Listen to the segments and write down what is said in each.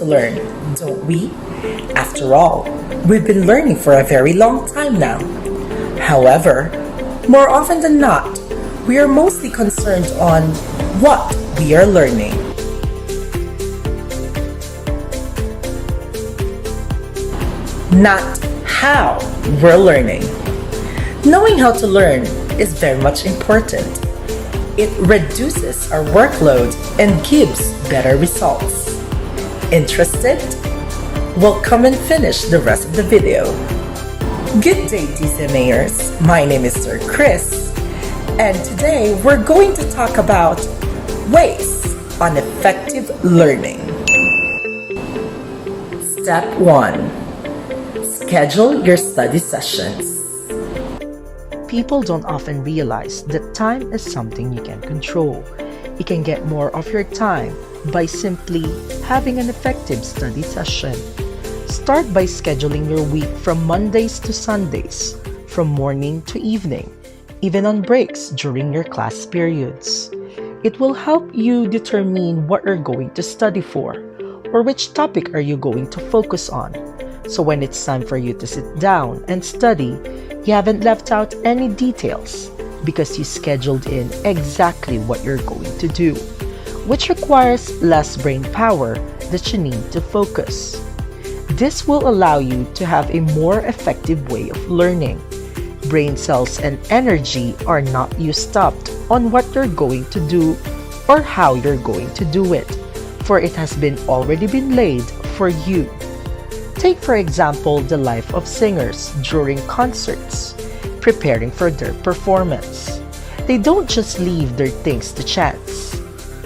to learn, don't we? After all, we've been learning for a very long time now. However, more often than not, we are mostly concerned on what we are learning. Not how we're learning. Knowing how to learn is very much important. It reduces our workload and gives better results. Interested? Well, come and finish the rest of the video. Good day, TCMayerS. My name is Sir Cris, and today we're going to talk about ways on effective learning. Step 1. Schedule your study sessions. People don't often realize that time is something you can control. You can get more of your time by simply having an effective study session. Start by scheduling your week from Mondays to Sundays, from morning to evening, even on breaks during your class periods. It will help you determine what you're going to study for, or which topic are you going to focus on. So when it's time for you to sit down and study, you haven't left out any details because you scheduled in exactly what you're going to do, which requires less brain power that you need to focus. This will allow you to have a more effective way of learning. Brain cells and energy are not used up on what you're going to do or how you're going to do it, for it has already been laid for you. Take, for example, the life of singers during concerts, preparing for their performance. They don't just leave their things to chance.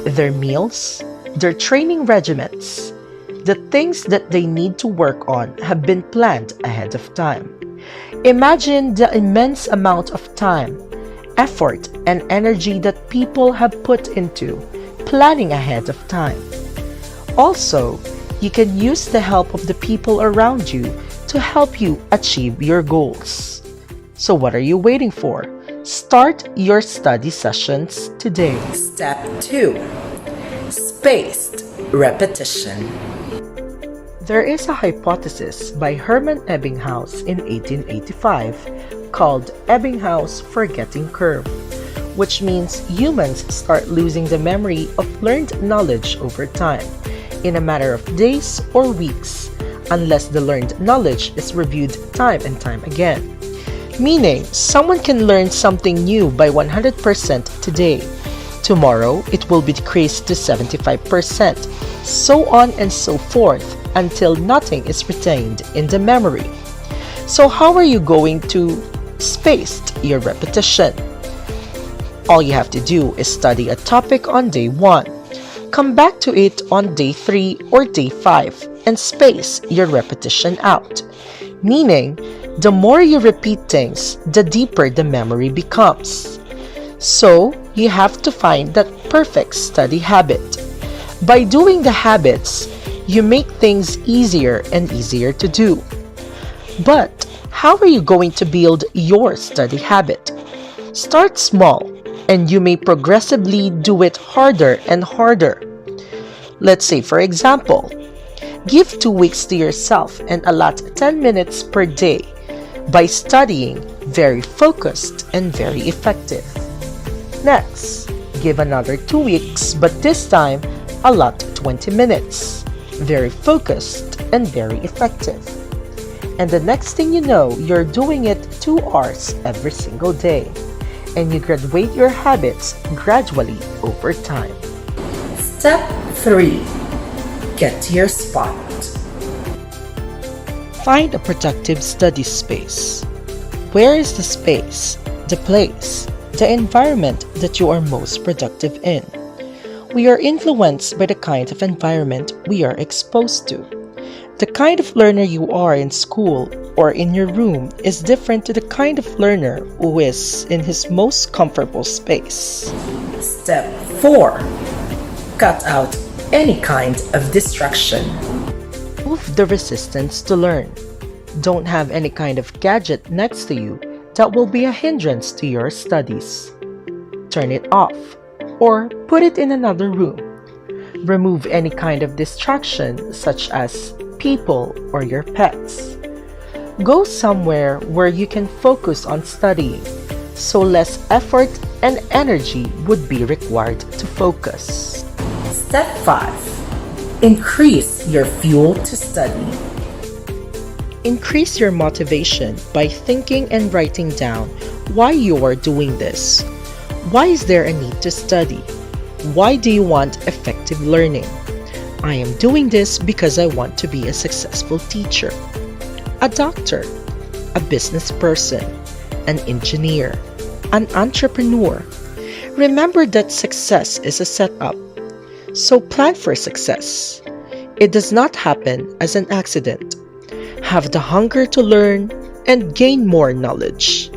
Their meals, their training regimens, the things that they need to work on have been planned ahead of time. Imagine the immense amount of time, effort, and energy that people have put into planning ahead of time. Also, you can use the help of the people around you to help you achieve your goals. So what are you waiting for? Start your study sessions today. Step 2. Spaced repetition. There is a hypothesis by Hermann Ebbinghaus in 1885 called Ebbinghaus forgetting curve, which means humans start losing the memory of learned knowledge over time, in a matter of days or weeks, unless the learned knowledge is reviewed time and time again. Meaning, someone can learn something new by 100% today. Tomorrow, it will be decreased to 75%, so on and so forth, until nothing is retained in the memory. So how are you going to space your repetition? All you have to do is study a topic on day 1. Come back to it on day 3 or day 5 and space your repetition out. Meaning, the more you repeat things, the deeper the memory becomes. So, you have to find that perfect study habit. By doing the habits, you make things easier and easier to do. But, how are you going to build your study habit? Start small, and you may progressively do it harder and harder. Let's say, for example, give 2 weeks to yourself and allot 10 minutes per day by studying very focused and very effective. Next, give another 2 weeks, but this time allot 20 minutes, very focused and very effective. And the next thing you know, you're doing it 2 hours every single day, and you graduate your habits gradually over time. Step 3. Get to your spot. Find a productive study space. Where is the space, the place, the environment that you are most productive in? We are influenced by the kind of environment we are exposed to. The kind of learner you are in school or in your room is different to the kind of learner who is in his most comfortable space. Step 4. Cut out any kind of distraction. Remove the resistance to learn. Don't have any kind of gadget next to you that will be a hindrance to your studies. Turn it off or put it in another room. Remove any kind of distraction, such as people or your pets. Go somewhere where you can focus on studying, so less effort and energy would be required to focus. Step 5. Increase your fuel to study. Increase your motivation by thinking and writing down why you are doing this. Why is there a need to study? Why do you want effective learning? I am doing this because I want to be a successful teacher, a doctor, a business person, an engineer, an entrepreneur. Remember that success is a setup, so plan for success. It does not happen as an accident. Have the hunger to learn and gain more knowledge.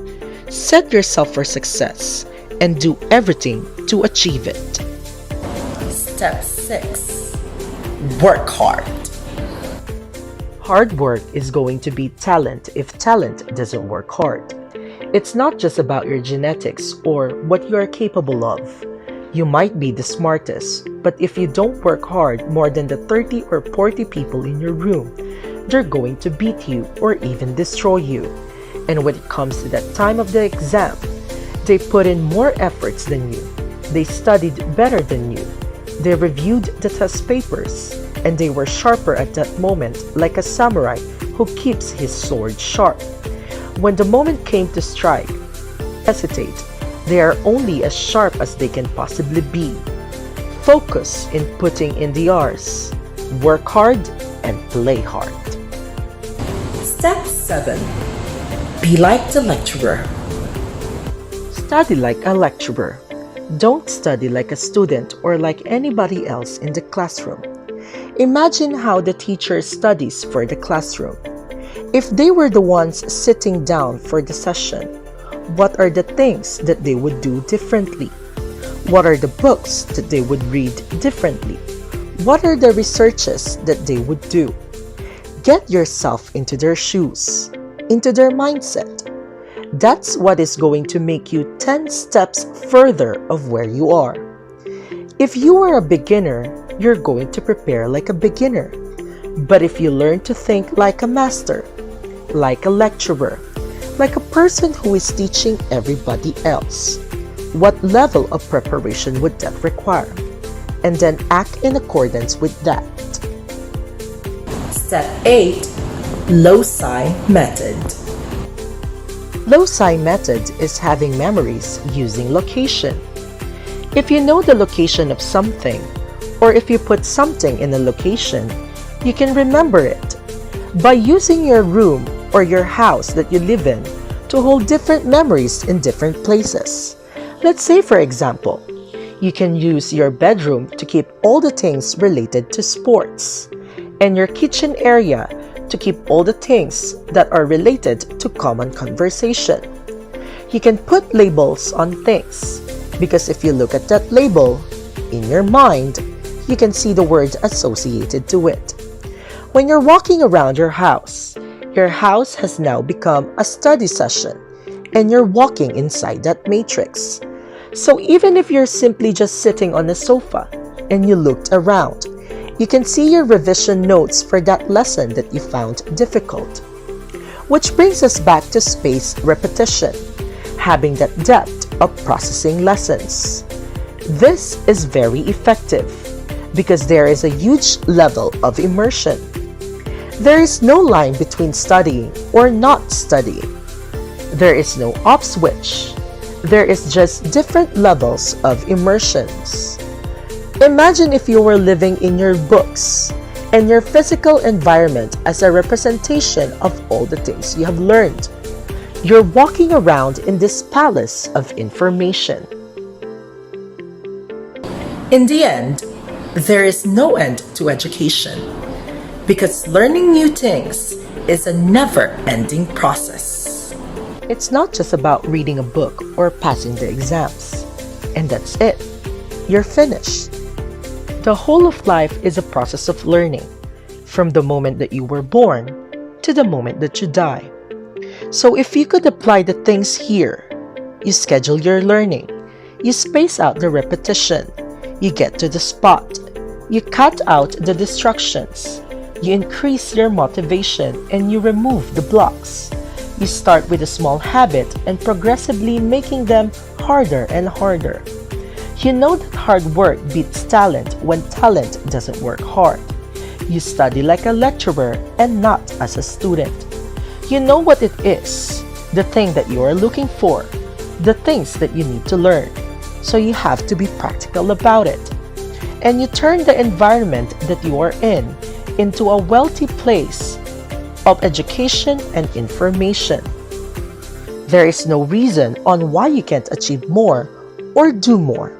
Set yourself for success and do everything to achieve it. Step 6. Work hard. Hard work is going to beat talent if talent doesn't work hard. It's not just about your genetics or what you are capable of. You might be the smartest, but if you don't work hard more than the 30 or 40 people in your room, they're going to beat you or even destroy you. And when it comes to that time of the exam, they put in more efforts than you. They studied better than you. They reviewed the test papers, and they were sharper at that moment, like a samurai who keeps his sword sharp. When the moment came to strike, hesitate. They are only as sharp as they can possibly be. Focus in putting in the hours. Work hard and play hard. Step 7. Be like the lecturer. Study like a lecturer. Don't study like a student or like anybody else in the classroom. Imagine how the teacher studies for the classroom. If they were the ones sitting down for the session, what are the things that they would do differently? What are the books that they would read differently? What are the researches that they would do? Get yourself into their shoes, into their mindset. That's what is going to make you 10 steps further of where you are. If you are a beginner, you're going to prepare like a beginner. But if you learn to think like a master, like a lecturer, like a person who is teaching everybody else, what level of preparation would that require? And then act in accordance with that. Step 8. Loci method. Loci method is having memories using location. If you know the location of something, or if you put something in a location, you can remember it. By using your room or your house that you live in to hold different memories in different places. Let's say, for example, you can use your bedroom to keep all the things related to sports, and your kitchen area to keep all the things that are related to common conversation. You can put labels on things, because if you look at that label, in your mind, you can see the words associated to it. When you're walking around your house has now become a study session, and you're walking inside that matrix. So even if you're simply just sitting on a sofa and you looked around, you can see your revision notes for that lesson that you found difficult. Which brings us back to spaced repetition, having that depth of processing lessons. This is very effective because there is a huge level of immersion. There is no line between studying or not studying. There is no off switch. There is just different levels of immersions. Imagine if you were living in your books and your physical environment as a representation of all the things you have learned. You're walking around in this palace of information. In the end, there is no end to education, because learning new things is a never-ending process. It's not just about reading a book or passing the exams. And that's it. You're finished. The whole of life is a process of learning, from the moment that you were born to the moment that you die. So if you could apply the things here, you schedule your learning, you space out the repetition, you get to the spot, You cut out the distractions. You increase your motivation and you remove the blocks. You start with a small habit and progressively making them harder and harder. You know that hard work beats talent when talent doesn't work hard. You study like a lecturer and not as a student. You know what it is, the thing that you are looking for, the things that you need to learn. So you have to be practical about it. And you turn the environment that you are in into a wealthy place of education and information. There is no reason on why you can't achieve more or do more.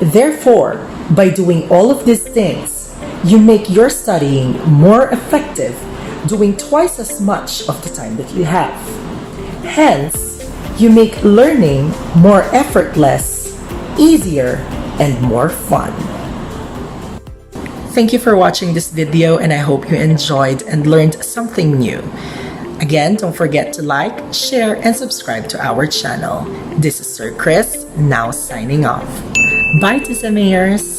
Therefore, by doing all of these things, you make your studying more effective, doing twice as much of the time that you have. Hence, you make learning more effortless, easier, and more fun. Thank you for watching this video, and I hope you enjoyed and learned something new. Again, don't forget to like, share, and subscribe to our channel. This is Sir Cris, now signing off. Bye, TCMayerS!